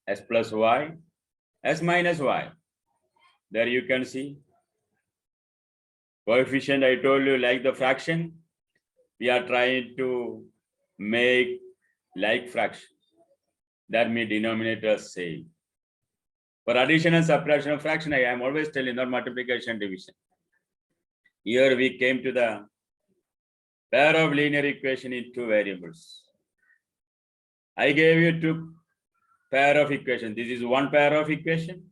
s plus y, s minus y. There you can see coefficient. I told you, like the fraction, we are trying to make like fraction. That means denominator same. For addition and subtraction of fraction, I am always telling not multiplication division. Here we came to the pair of linear equation in two variables. I gave you two pair of equation. This is one pair of equation.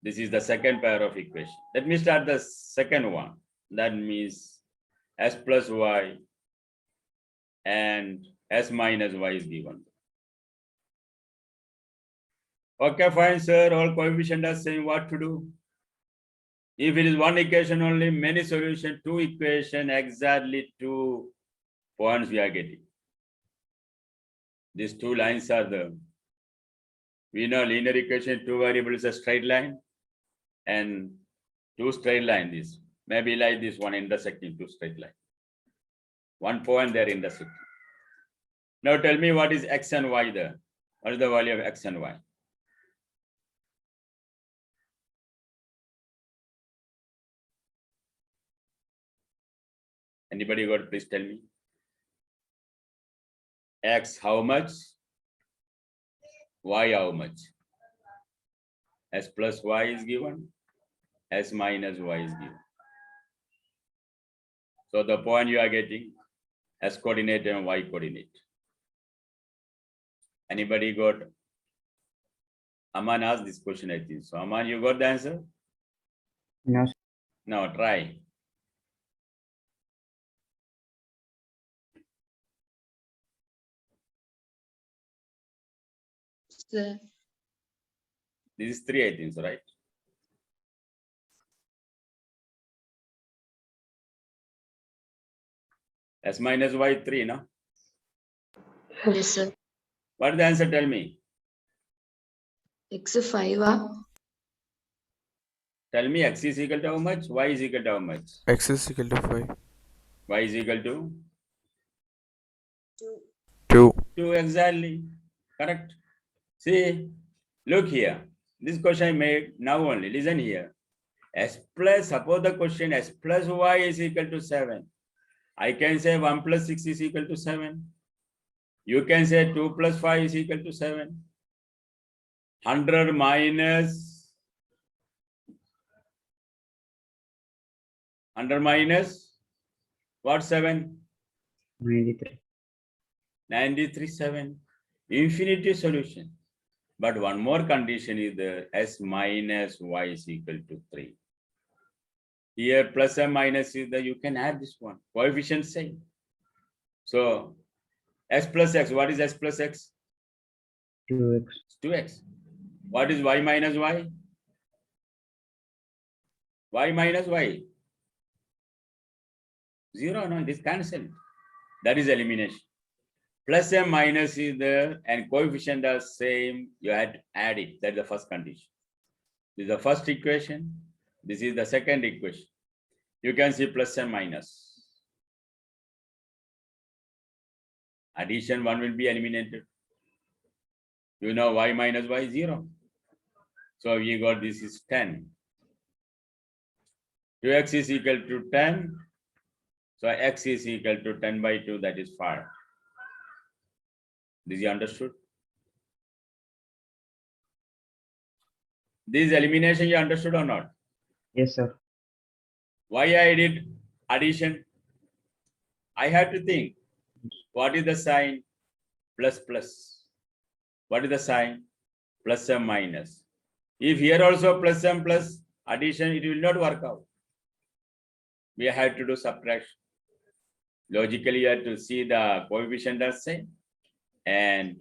This is the second pair of equation. Let me start the second one. That means s plus y and s minus y is given. Okay, fine, sir. All coefficient are saying what to do. If it is one equation only, many solution, two equation, exactly 2 points we are getting. These two lines are the, we know linear equation, two variables, a straight line, and two straight line. This maybe like this one intersecting two straight line. 1 point there intersecting. Now tell me what is x and y there. What is the value of x and y? Anybody got? Please tell me. X how much? Y how much? S plus y is given. S minus y is given. So the point you are getting S coordinate and Y coordinate. Anybody got? Aman asked this question, I think. So Aman, you got the answer? No. Now try. Sir, This is 3, I think, so right? S minus y 3, no? yes, sir. What is the answer? Tell me. X 5 Tell me x is equal to how much? Y is equal to how much? X is equal to 5. Y is equal to 2. 2 exactly. Correct. See, look here. This question I made now only. Listen here. S plus, suppose the question S plus Y is equal to 7. I can say 1 plus 6 is equal to 7. You can say 2 plus 5 is equal to 7. 100 minus 100 minus what 7? 93. 93 7. Infinity solution. But one more condition is the S minus Y is equal to 3. Here plus and minus is the, you can add this one. Coefficient same. So S plus X, what is S plus X? 2x. 2x. What is Y minus Y? Y minus Y. 0, no, this cancelled. That is elimination. Plus and minus is there and coefficient are same. You had to add it. That's the first condition. This is the first equation. This is the second equation. You can see plus and minus. Addition 1 will be eliminated. You know y minus y is 0. So we got this is 10. 2x is equal to 10. So x is equal to 10 by 2, that is 5. This you understood? This elimination you understood or not? Yes, sir. Why I did addition? I had to think, what is the sign? Plus plus. What is the sign? Plus and minus. If here also plus and plus addition, it will not work out. We had to do subtraction. Logically, you have to see the coefficient as same and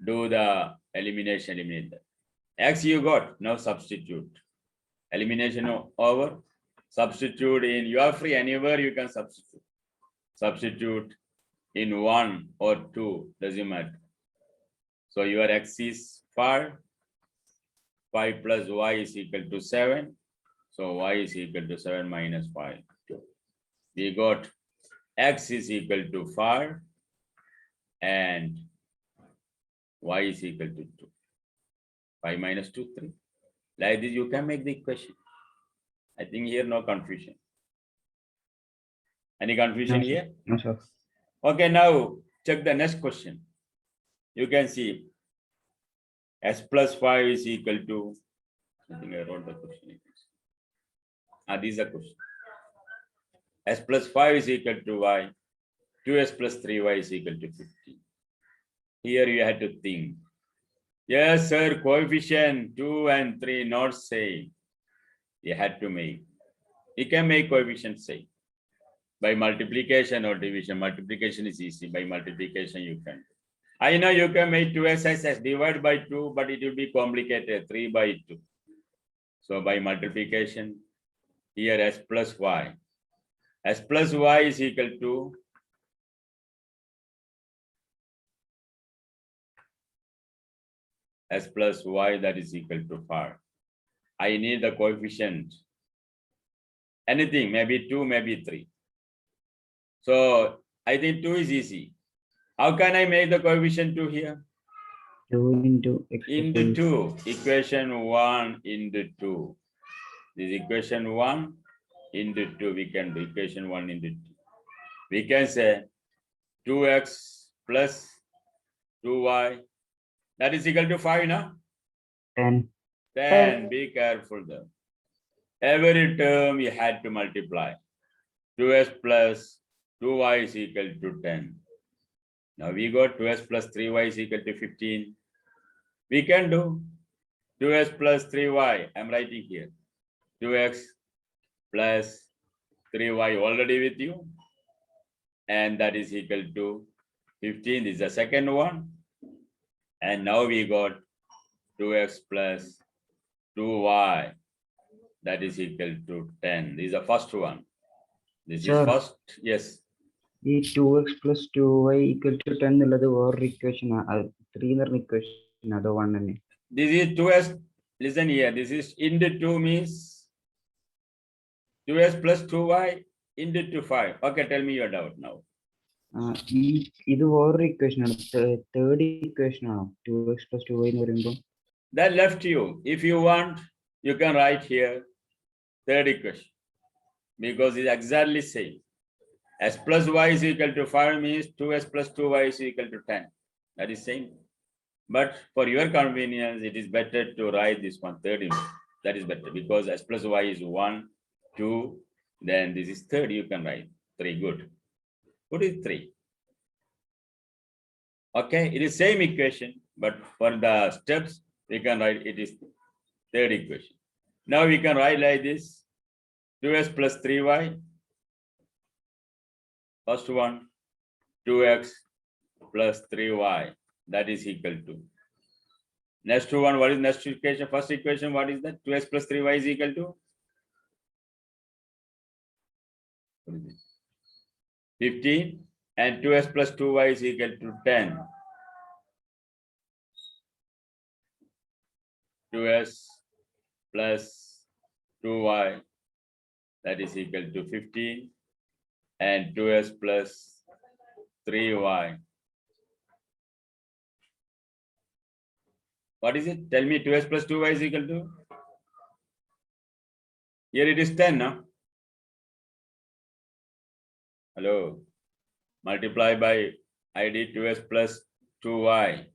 do the elimination. Eliminate that. X you got, now substitute. Elimination over. Substitute in, you are free anywhere you can substitute. Substitute in 1 or 2, doesn't matter. So your X is 5. 5 plus Y is equal to 7. So Y is equal to 7 minus 5. We got X is equal to 5 and Y is equal to 2. 5 minus 2, 3. Like this, you can make the equation. I think here no confusion. Any confusion No, sir. here? No, sir. Okay, now check the next question. You can see s plus 5 is equal to, I think I wrote the question. This is the question. S plus 5 is equal to y. 2s plus 3y is equal to 15. Here you had to think. Yes, sir, coefficient 2 and 3 not same. You had to make. You can make coefficient same. By multiplication or division. Multiplication is easy. By multiplication you can. I know you can make 2s as divide by 2, but it will be complicated. 3 by 2. So by multiplication, here s plus y. S plus y is equal to s plus y, that is equal to 5. I need the coefficient. Anything, maybe 2, maybe 3. So I think 2 is easy. How can I make the coefficient 2 here? 2 into x Into plus 2. Equation 1 into 2. This equation 1 into 2. We can do equation 1 into 2. We can say 2x plus 2y. That is equal to 5 now. 10. 10. Be careful though. Every term you had to multiply. 2s plus 2y is equal to 10. Now we got 2s plus 3y is equal to 15. We can do 2s plus 3y. I'm writing here. 2x plus 3y already with you. And that is equal to 15. This is the second one. And now we got 2x plus 2y. That is equal to 10. This is the first one. This Sure. is first. Yes. ഈ 2x plus 2y equal to 10 എന്നുള്ളത് വേറൊരു equation 3 എന്ന് പറഞ്ഞ equation അതോ 1 തന്നെ This is 2s. Listen here. This is into 2 means 2s plus 2y into 5. Okay, tell me your doubt now. ഈ ഇത് വേറൊരു ഇക്വേഷൻ ആണ് തേർഡ് ഇക്വേഷൻ ആണോ 2x plus 2y എന്ന് പറയുമ്പോൾ That left you. If you want, you can write here third equation because it's exactly same. S plus y is equal to 5 means 2s plus 2y is equal to 10. That is same. But for your convenience, it is better to write this one third. That is better because s plus y is 1, 2. Then this is third. You can write 3. Good. What is 3? Okay, it is same equation, but for the steps, we can write it is third equation. Now we can write like this: 2s plus 3y. First one, 2x plus 3y. That is equal to. Next one, what is next equation? First equation, what is that? 2x plus 3y is equal to? What is it? 15. And 2s plus 2y is equal to 10. 2s plus 2y, that is equal to 15. And 2s plus 3y. What is it? Tell me 2s plus 2y is equal to? Here it is 10, no? Hello. Multiply by ID 2s plus 2y.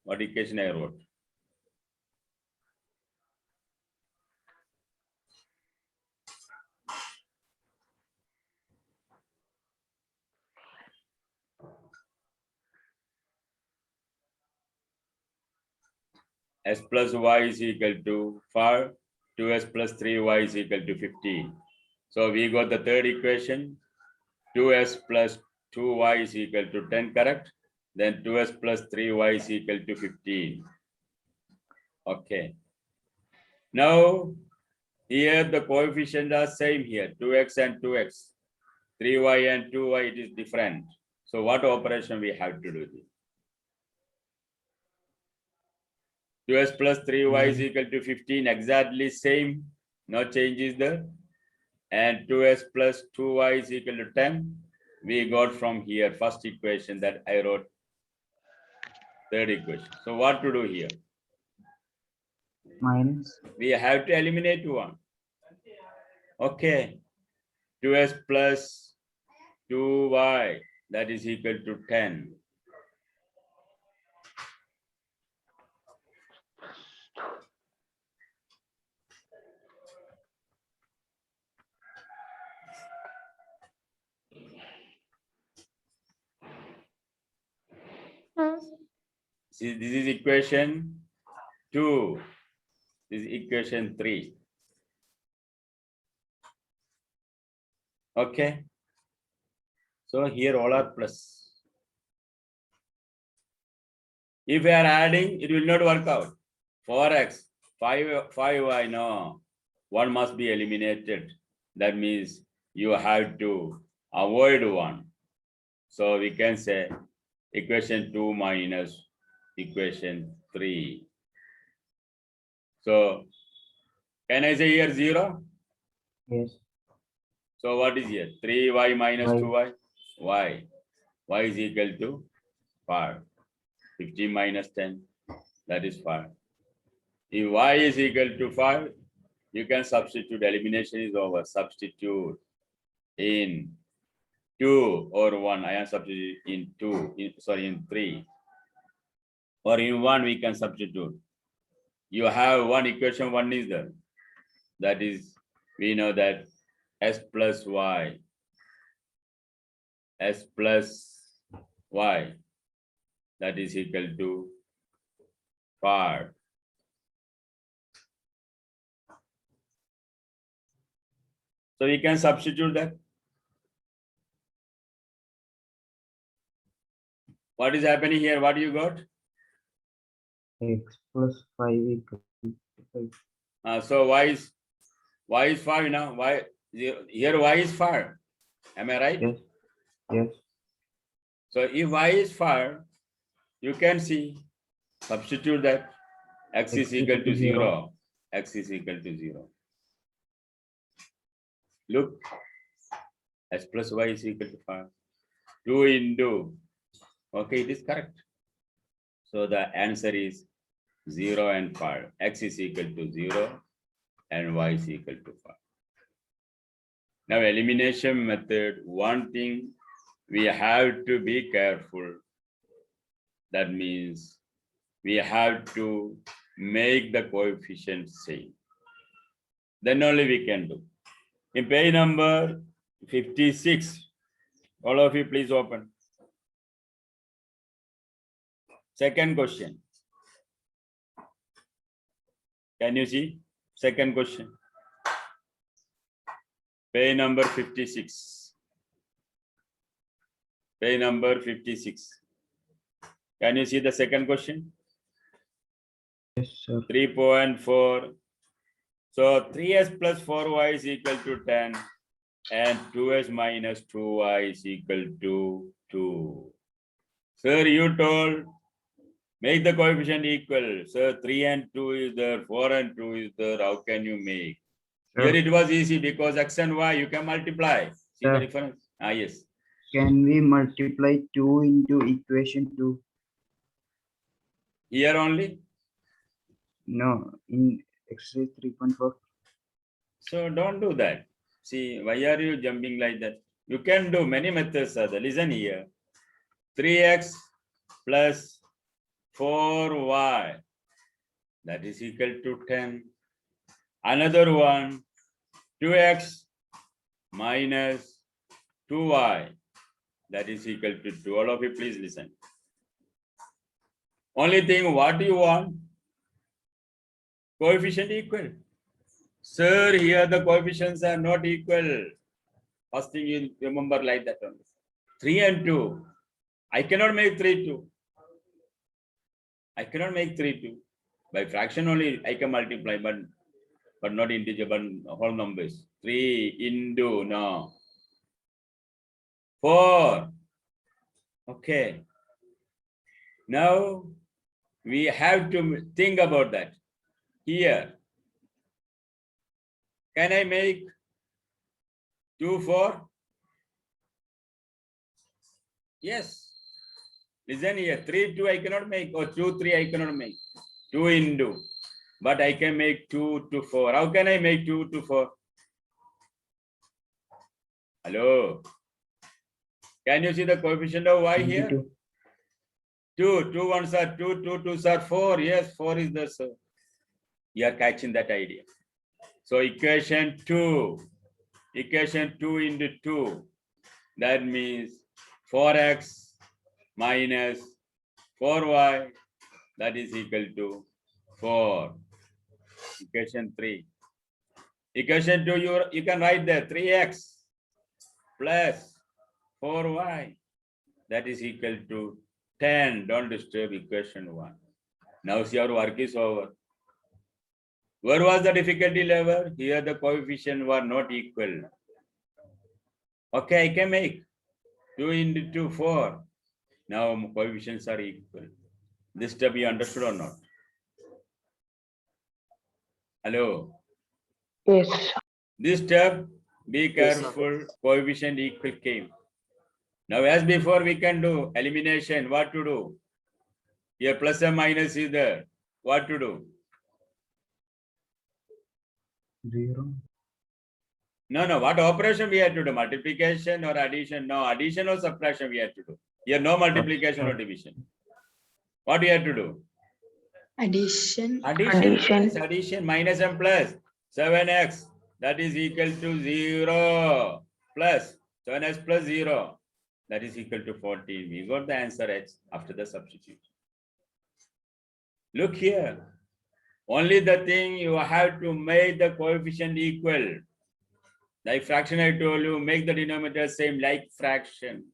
What equation I wrote? S plus y is equal to 5, 2s plus 3y is equal to 15. So we got the third equation, 2s plus 2y is equal to 10, correct? Then 2s plus 3y is equal to 15. Okay. Now, here the coefficients are same here, 2x and 2x. 3y and 2y, it is different. So what operation we have to do this? 2s plus 3y is equal to 15, exactly same. No changes there. and 2s plus 2y is equal to 10. We got from here first equation that I wrote, third equation. So what to do here? minus We have to eliminate one. Okay, 2s plus 2y, that is equal to 10. See, this is equation 2. This is equation 3. Okay. So here all are plus. If we are adding, it will not work out. 4x, 5y, no. One must be eliminated. That means you have to avoid one. So we can say equation 2 minus equation 3. So can I say here 0? yes So what is here? 3y minus Y. 2y? Y. Y is equal to 5. 15 minus 10, that is 5. If y is equal to 5, you can substitute. Elimination is over. Substitute in 2 or 1. I am substituting in 2, in 3. Or in 1, we can substitute. You have one equation, 1 is there. That is, we know that s plus y, s plus y, that is equal to 5. So we can substitute that. What is happening here? What you got? x plus 5 equal to 5. So y is 5 now. Y here y is 5. Am I right? Yes. Yes. So if y is 5, you can see, substitute that x is equal to 0. X is equal to 0. Look, s plus y is equal to 5. 2 into, okay, it is correct. So the answer is 0 and 5. X is equal to 0 and y is equal to 5. Now elimination method, one thing we have to be careful. That means we have to make the coefficients same. Then only we can do. In page number 56, all of you please open. Second question. Can you see? Second question. Page number 56. Page number 56. Can you see the second question? Yes, sir. 3.4. So 3s plus 4y is equal to 10 and 2s minus 2y is equal to 2. Sir, you told make the coefficient equal. Sir, 3 and 2 is there, 4 and 2 is there. How can you make? Sir, Here it was easy because x and y you can multiply. See the Sir. difference? Yes. can we multiply 2 into equation 2? Here only. No, in exercise 3.4. So don't do that. See, why are you jumping like that? You can do many methods. Listen here. 3x plus 4y, that is equal to 10. Another one, 2x minus 2y, that is equal to 2. All of you please listen. Only thing, what do you want? Coefficient equal. Sir, here the coefficients are not equal. First thing you remember like that only. 3 and 2. I cannot make 3 2. I cannot make 3 2. By fraction only I can multiply, but not integer, but whole numbers. 3 into, no. 4. Okay. Now we have to think about that. Here, can I make 2, 4. Yes. Listen here. 3, 2 I cannot make, or 2, 3 I cannot make. 2 into. But I can make 2 to 4. How can I make 2 to 4? Hello. Can you see the coefficient of y here? 22. 2 ones are 2, 2 twos are 4. Yes, 4 is the so. You are catching that idea. So equation 2 into 2. That means 4x minus 4y, that is equal to 4. Equation 3. Equation 2, you can write there 3x plus 4y, that is equal to 10. Don't disturb equation 1. Now see, our work is over. Where was the difficulty level? Here the coefficients were not equal. Okay, I can make 2 into 2, 4. Now coefficients are equal. This step you understood or not? Hello? Yes. This step, be careful, coefficient equal came. Now as before we can do elimination, what to do? Here plus and minus is there. What to do? 0. No, what operation we have to do? Multiplication or addition? No, addition or subtraction we have to do. Here no multiplication or division. What we have to do? Addition. Addition minus and plus 7x, that is equal to 0 plus 7x plus 0, that is equal to 14. We got the answer x after the substitution. Look here, only the thing you have to make the coefficient equal. Like fraction I told you, make the denominator same like fraction.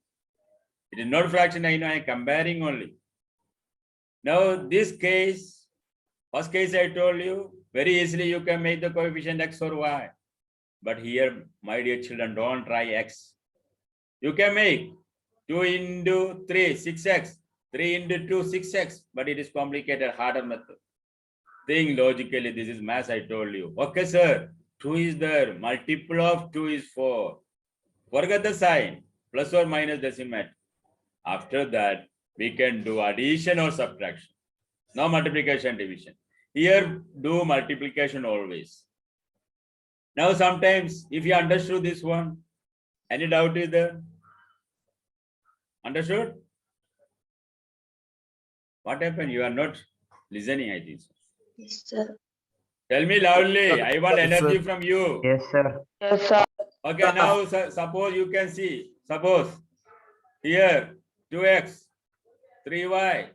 It is not fraction, I know, I am comparing only. Now this case, first case I told you, very easily you can make the coefficient x or y. But here, my dear children, don't try x. You can make 2 into 3, 6x. 3 into 2, 6x. But it is complicated, harder method. Think logically, this is math I told you. Okay, sir, 2 is there. Multiple of 2 is 4. Forget the sign, plus or minus doesn't matter. After that, we can do addition or subtraction. No multiplication, division. Here, do multiplication always. Now, sometimes, if you understood this one, any doubt is there? Understood? What happened? You are not listening, I think. Yes, sir. Tell me loudly. I want Yes, energy sir. from you. Yes, sir. Yes, sir. Okay, now suppose you can see. Suppose here 2x, 3y,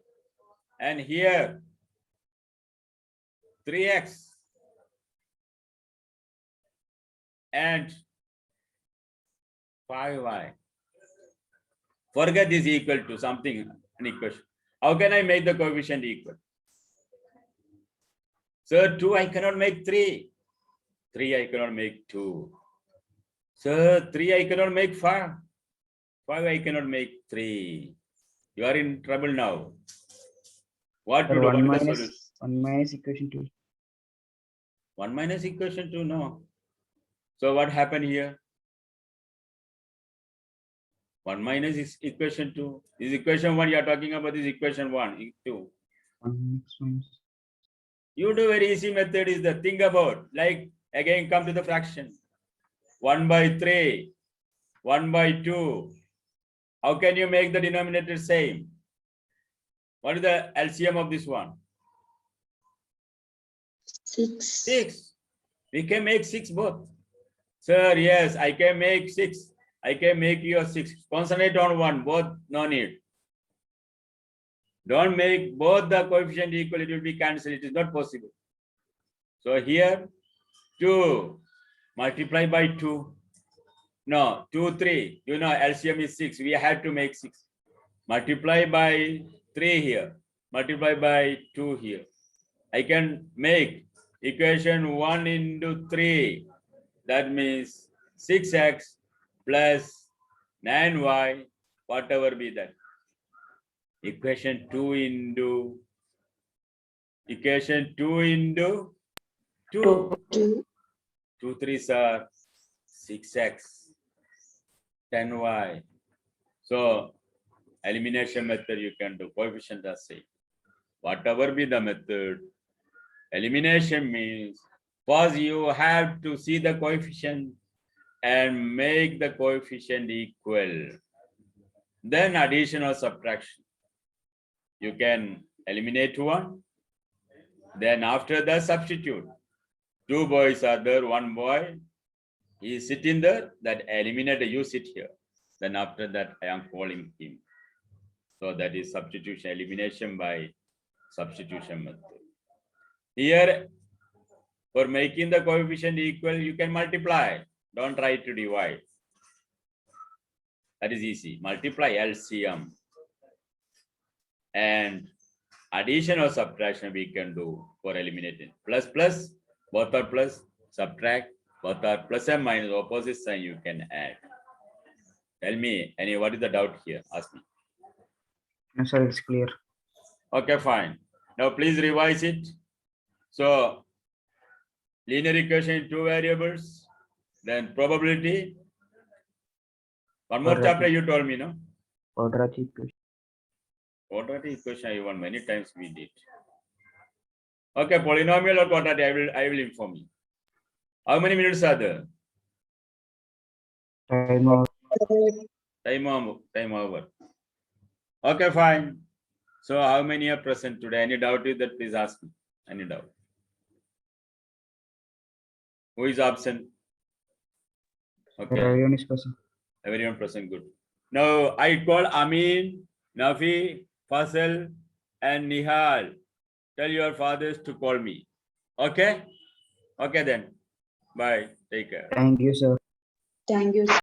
and here 3x and 5y. Forget this equal to something, an equation. How can I make the coefficient equal? Sir, 2 I cannot make 3. 3 I cannot make 2. Sir, 3 I cannot make 5. 5 I cannot make 3. You are in trouble now. What to Sir, do? 1 What is the minus solution? 1 minus equation 2. 1 minus equation 2, no. So what happened here? 1 minus is equation 2. This equation 1 you are talking about, is equation 1, 2. 1 minus. You do very easy method is the think about, like again come to the fraction. 1 by 3, 1 by 2. How can you make the denominator same? What is the LCM of this one? 6. 6. We can make 6 both. Sir, yes, I can make 6. I can make you a 6. Concentrate on one, both no need. Don't make both the coefficient equal, it will be cancelled. It is not possible. So here 2 multiply by 2. No, 2, 3. You know, LCM is 6. We have to make 6. Multiply by 3 here. Multiply by 2 here. I can make equation 1 into 3. That means 6x plus 9y, whatever be that. Equation 2 into 2. 2. 2 3s are 6x. 10y. So elimination method you can do, coefficient are same. Whatever be the method, elimination means first you have to see the coefficient and make the coefficient equal. Then addition or subtraction. You can eliminate one. Then after that substitute. Two boys are there, one boy. He is sitting there, that eliminate, you sit here. Then after that I am calling him. So that is substitution, elimination by substitution method. Here, for making the coefficient equal, you can multiply. Don't try to divide. That is easy. Multiply LCM. And addition or subtraction we can do for eliminating. Plus, plus, both are plus, subtract, both are plus and minus, opposite sign you can add. Tell me, what is the doubt here? Ask me. No, sir, it's clear. Okay, fine. Now please revise it. So linear equation in two variables, then probability. One more Quadratic. chapter you told me, no? Quadratic equation. Quadratic equation even many times we did. Okay, polynomial or quadratic, I will inform you. How many minutes are there? Time of Time over. Okay, fine. So how many are present today? Any doubt is that, please ask me. Any doubt? Who is absent? Okay, everyone is present. everyone present, good. Now I call Amin, Nafi, Fasal, and Nihal. Tell your fathers to call me. Okay? Okay then. Bye. Take care. Thank you, sir. Thank you.